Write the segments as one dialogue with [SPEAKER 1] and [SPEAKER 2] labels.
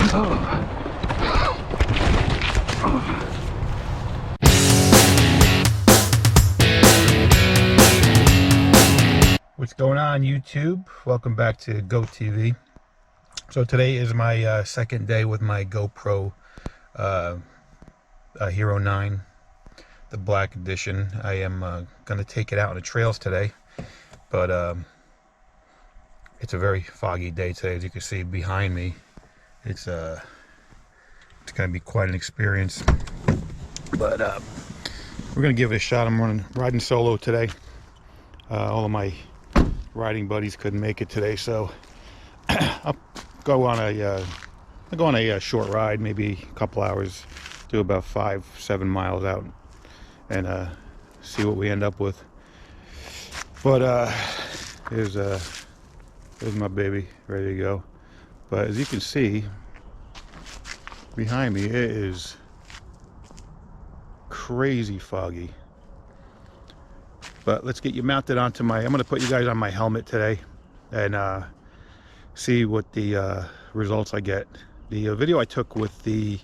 [SPEAKER 1] What's going on, YouTube? Welcome back to Go TV. So today is my second day with my GoPro Hero 9, the black edition. I am going to take it out on the trails today, but it's a very foggy day today. As you can see behind me, it's going to be quite an experience. But we're going to give it a shot. I'm riding solo today. All of my riding buddies couldn't make it today, so I'll go on a short ride, maybe a couple hours, do about 5-7 miles out, and see what we end up with. But here's my baby ready to go. But as you can see behind me, it is crazy foggy. But let's get you mounted onto I'm going to put you guys on my helmet today and see what the results I get. The video I took with the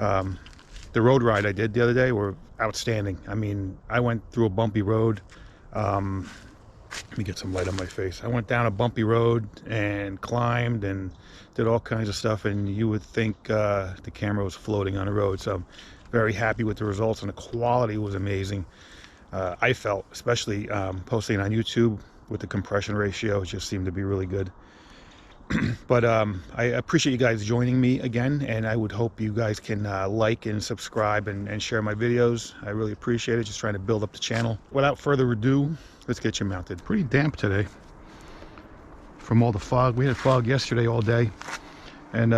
[SPEAKER 1] road ride I did the other day were outstanding. I mean, I went through a bumpy road. Let me get some light on my face. I went down a bumpy road and climbed and did all kinds of stuff, and you would think the camera was floating on the road. So I'm very happy with the results, and the quality was amazing. I felt, especially posting on YouTube with the compression ratio, it just seemed to be really good. But I appreciate you guys joining me again, and I would hope you guys can like and subscribe and share my videos. I really appreciate it, just trying to build up the channel. Without further ado, let's get you mounted. Pretty damp today from all the fog. We had fog yesterday all day, and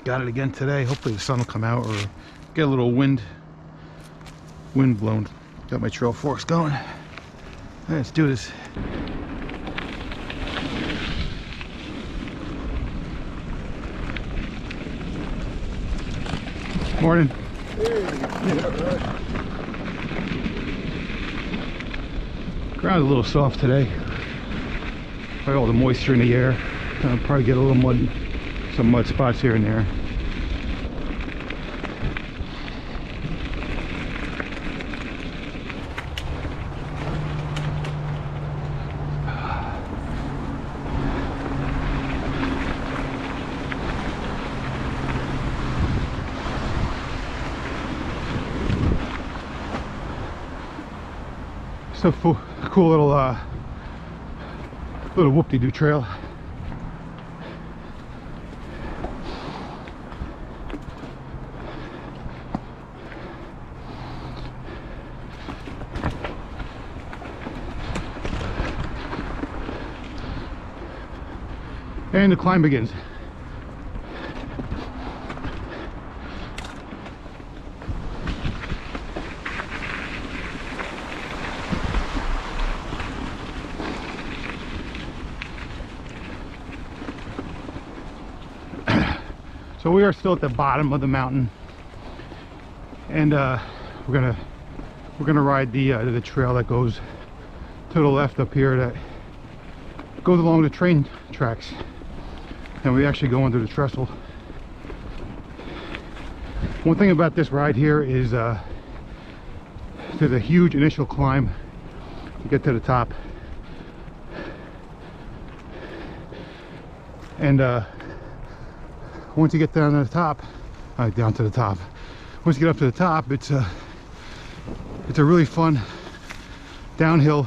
[SPEAKER 1] got it again today. Hopefully the sun will come out or get a little wind blown. Got my trail forks going. Let's do this. Morning. Ground's a little soft today. Probably all the moisture in the air. Probably get a little mud, some mud spots here and there. It's a cool little whoop-de-doo trail. And the climb begins. So we are still at the bottom of the mountain, and we're gonna ride the trail that goes to the left up here, that goes along the train tracks, and we actually go under the trestle. One thing about this ride here is there's a huge initial climb to get to the top, and once you get down to the top, once you get up to the top, it's a really fun downhill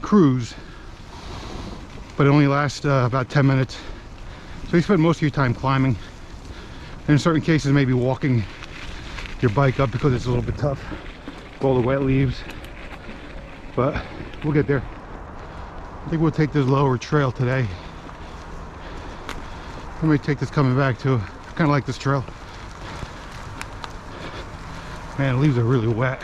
[SPEAKER 1] cruise, but it only lasts about 10 minutes. So you spend most of your time climbing, and in certain cases maybe walking your bike up because it's a little bit tough with all the wet leaves, but we'll get there. I think we'll take this lower trail today. I may take this coming back too. I kind of like this trail. Man, the leaves are really wet.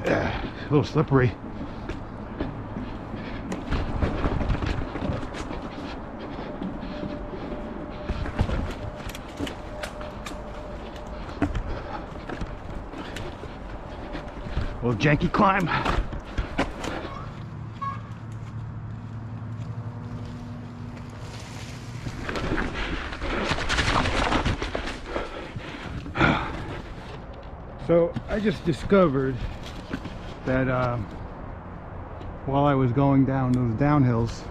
[SPEAKER 1] Yeah, a little slippery. little janky climb. So I just discovered that while I was going down those downhills,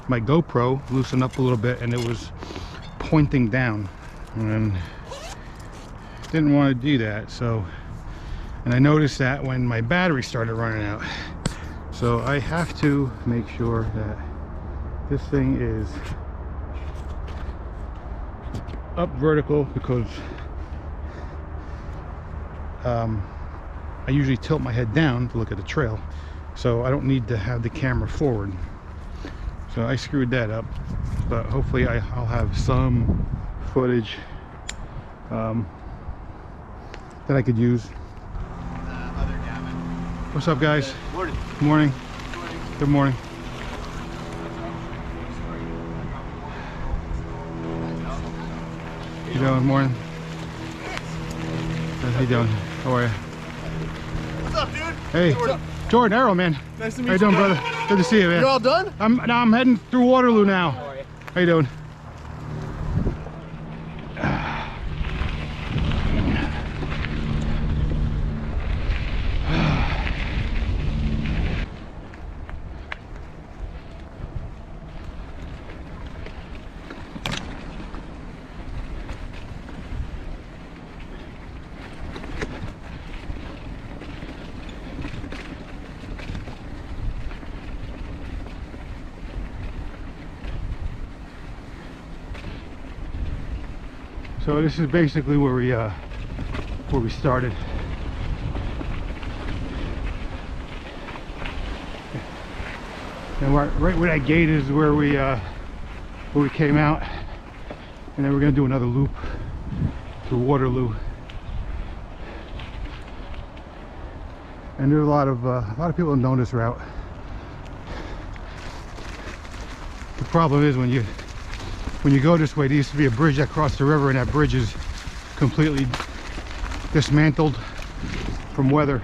[SPEAKER 1] my GoPro loosened up a little bit and it was pointing down, and didn't want to do that. So, and I noticed that when my battery started running out, so I have to make sure that this thing is up vertical, because I usually tilt my head down to look at the trail, so I don't need to have the camera forward. So I screwed that up, but hopefully I'll have some footage that I could use. What's up, guys?
[SPEAKER 2] Morning.
[SPEAKER 1] Good morning. Good morning. How you doing? Morning. How you doing? How are you?
[SPEAKER 2] What's up, dude?
[SPEAKER 1] Hey, Jordan Arrow, man.
[SPEAKER 2] Nice to meet you.
[SPEAKER 1] How you doing, brother? Good to see you, man.
[SPEAKER 2] You all done?
[SPEAKER 1] I'm heading through Waterloo now.
[SPEAKER 2] How are you?
[SPEAKER 1] How you doing? So this is basically where we started. And right where that gate is where we came out, and then we're gonna do another loop through Waterloo. And there's a lot of people that know this route. The problem is when you go this way, there used to be a bridge that crossed the river, and that bridge is completely dismantled from weather.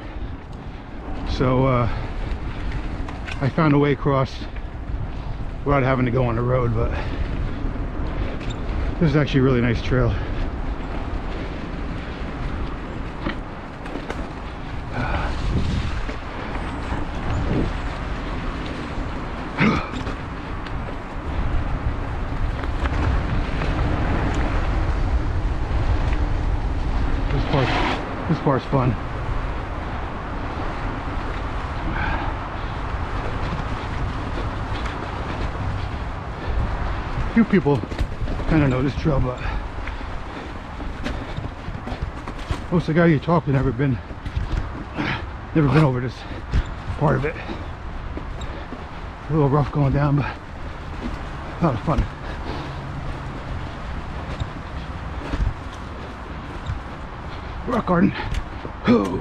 [SPEAKER 1] So I found a way across without having to go on the road, but this is actually a really nice trail. This part's fun. Few people kind of know this trail, but most of the guys you talk to never been over this part of it. A little rough going down, but a lot of fun. Rock garden. Oh.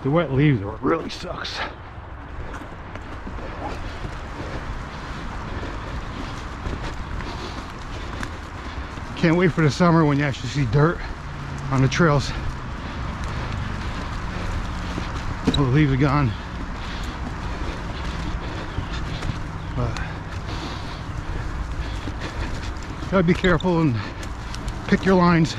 [SPEAKER 1] The wet leaves are what really sucks. Can't wait for the summer when you actually see dirt on the trails. All the leaves are gone. But gotta be careful and pick your lines.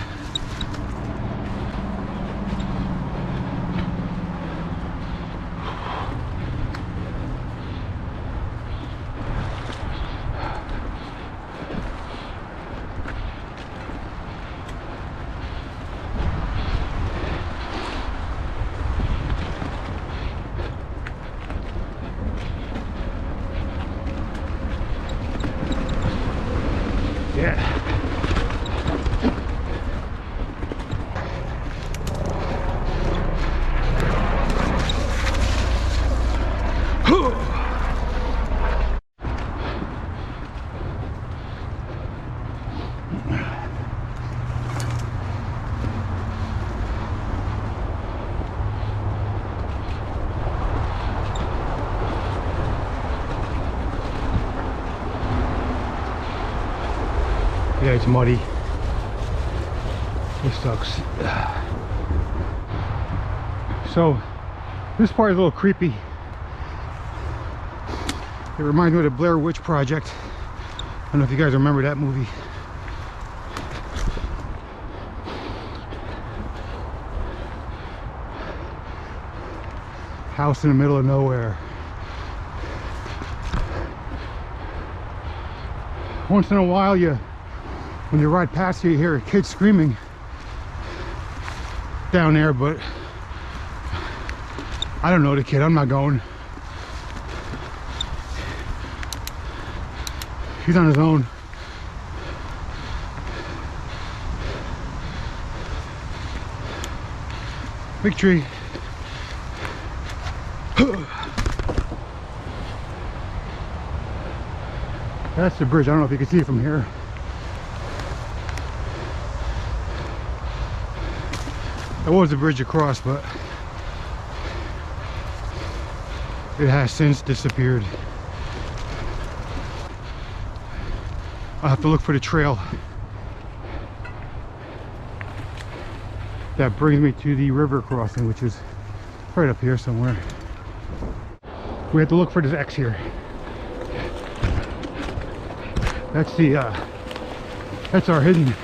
[SPEAKER 3] Yeah, it's muddy. This sucks. So this part is a little creepy. It reminds me of the Blair Witch Project. I don't know if you guys remember that movie. House in the middle of nowhere. Once in a while, when you ride past here, you hear a kid screaming down there, but I don't know the kid. I'm not going. He's on his own. Big tree. That's the bridge. I don't know if you can see it from here. There was a bridge across, but it has since disappeared. I'll have to look for the trail that brings me to the river crossing, which is right up here somewhere. We have to look for this X here. That's our hidden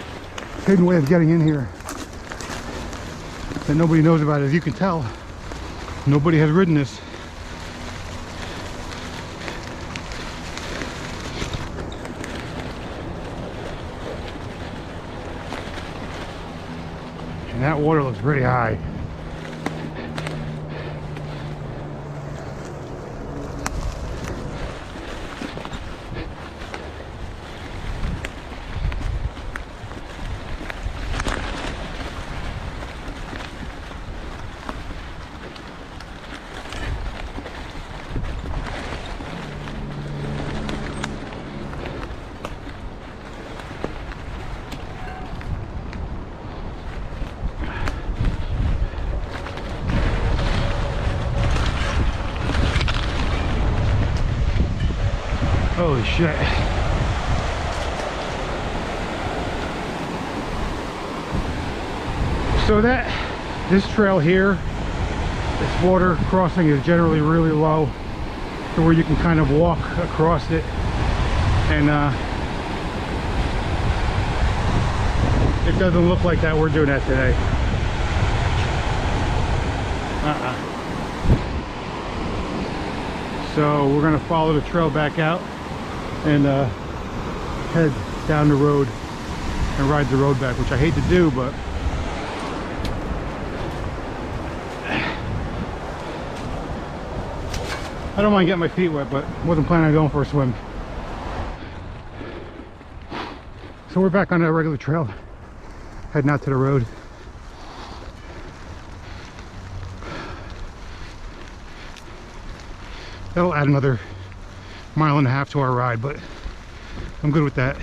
[SPEAKER 3] way of getting in here that nobody knows about. As you can tell, nobody has ridden this. And that water looks pretty high. Holy shit. So this trail here, this water crossing is generally really low to where you can kind of walk across it, and it doesn't look like that. We're doing that today. So we're gonna follow the trail back out and head down the road and ride the road back, which I hate to do, but I don't mind getting my feet wet, but wasn't planning on going for a swim. So we're back on that regular trail, heading out to the road. That'll add another 1.5 miles to our ride, but I'm good with that.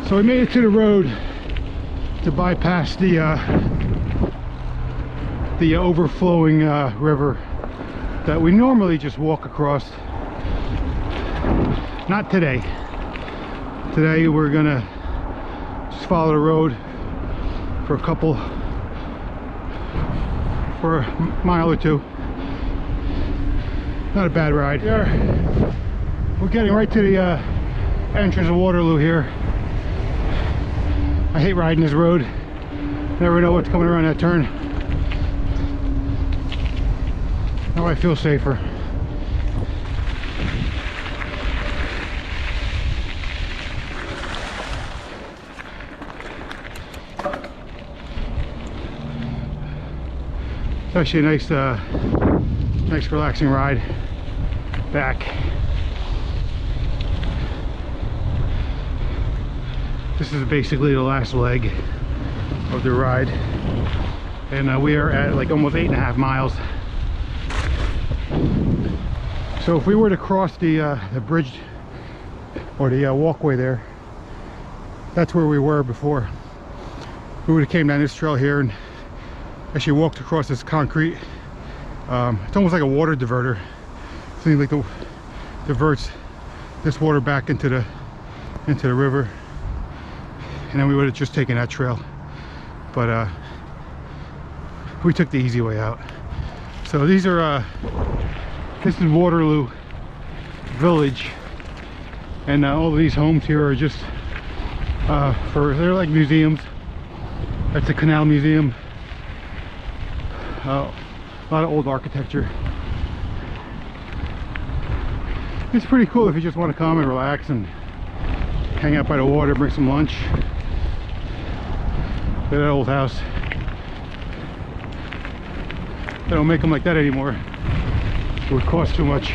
[SPEAKER 3] So we made it to the road to bypass the overflowing river that we normally just walk across. Not today. Today we're gonna just follow the road for a mile or two. Not a bad ride. We're getting right to the entrance of Waterloo here. I hate riding this road. Never know what's coming around that turn. Now I feel safer. It's actually a nice relaxing ride back. This is basically the last leg of the ride, and we are at like almost 8.5 miles. So if we were to cross the bridge or the walkway there, that's where we were before. We would have came down this trail here and actually walked across this concrete. It's almost like a water diverter. Seems like the diverts this water back into the river, and then we would have just taken that trail. But we took the easy way out. So these are this is Waterloo Village, and all of these homes here are just they're like museums. That's a canal museum. A lot of old architecture. It's pretty cool if you just want to come and relax and hang out by the water, bring some lunch. Look at that old house. They don't make them like that anymore. It would cost too much.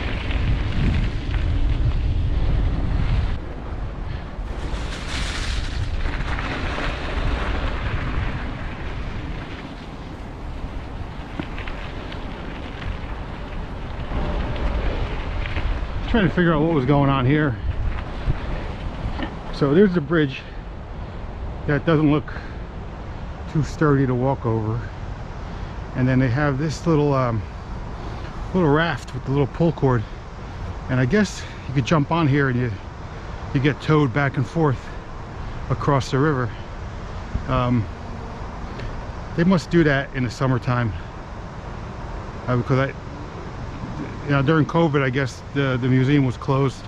[SPEAKER 3] Trying to figure out what was going on here. So there's the bridge that doesn't look too sturdy to walk over, and then they have this little little raft with the little pull cord, and I guess you could jump on here and you get towed back and forth across the river. They must do that in the summertime, because during COVID, I guess the museum was closed,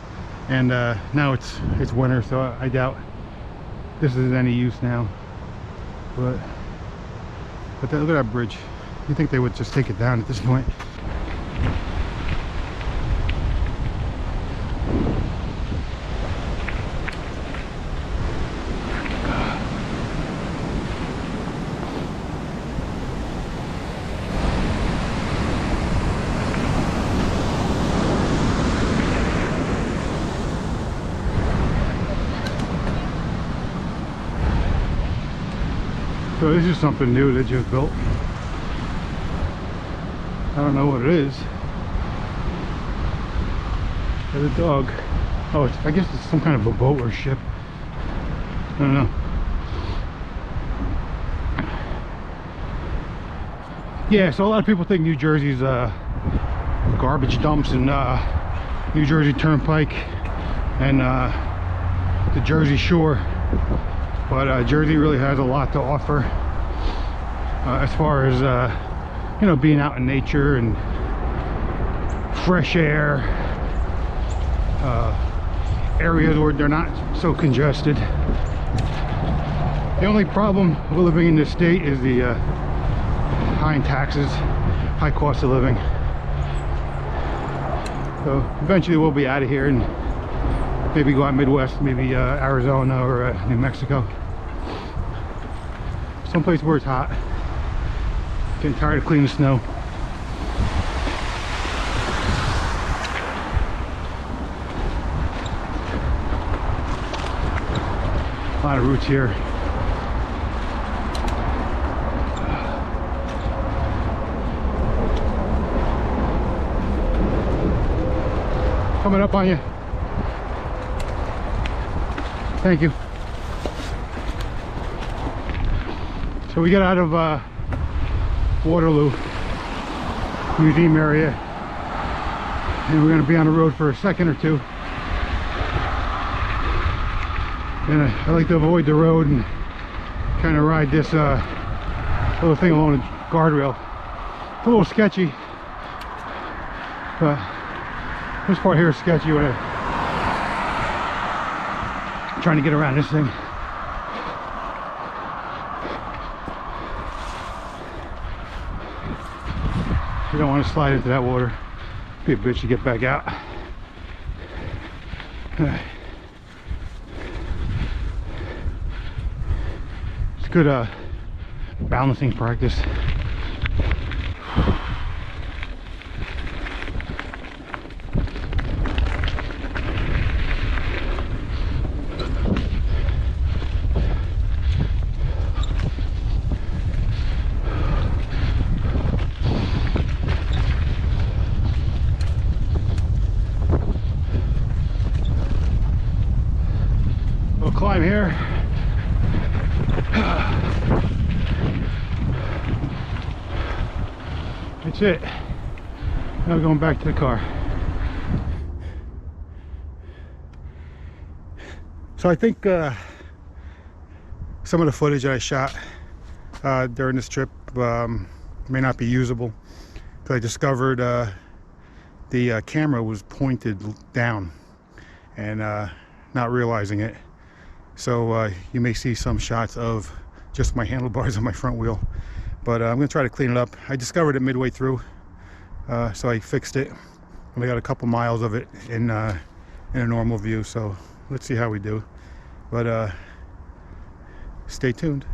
[SPEAKER 3] and now it's winter, so I doubt this is any use now. But look at that bridge. You think they would just take it down at this point? So this is something new they just built. I don't know what it is. There's a dog. Oh, I guess it's some kind of a boat or ship. I don't know. Yeah, so a lot of people think New Jersey's garbage dumps and New Jersey Turnpike and the Jersey Shore. But Jersey really has a lot to offer as far as being out in nature and fresh air, areas where they're not so congested. The only problem with living in this state is the high in taxes, high cost of living. So eventually we'll be out of here and maybe go out Midwest, maybe Arizona or New Mexico. Someplace where it's hot. Getting tired of cleaning snow. A lot of roots here. Coming up on you. Thank you. So we get out of Waterloo Museum area, and we're going to be on the road for a second or two. And I like to avoid the road and kind of ride this little thing along the guardrail. It's a little sketchy, but this part here is sketchy when I'm trying to get around this thing. You don't want to slide into that water. Be a bitch to get back out. It's good balancing practice. there. That's it. Now going back to the car. So I think some of the footage that I shot during this trip may not be usable, because I discovered the camera was pointed down and not realizing it. So you may see some shots of just my handlebars on my front wheel, but I'm gonna try to clean it up. I discovered it midway through, so I fixed it. I got a couple miles of it in a normal view, so let's see how we do. But stay tuned.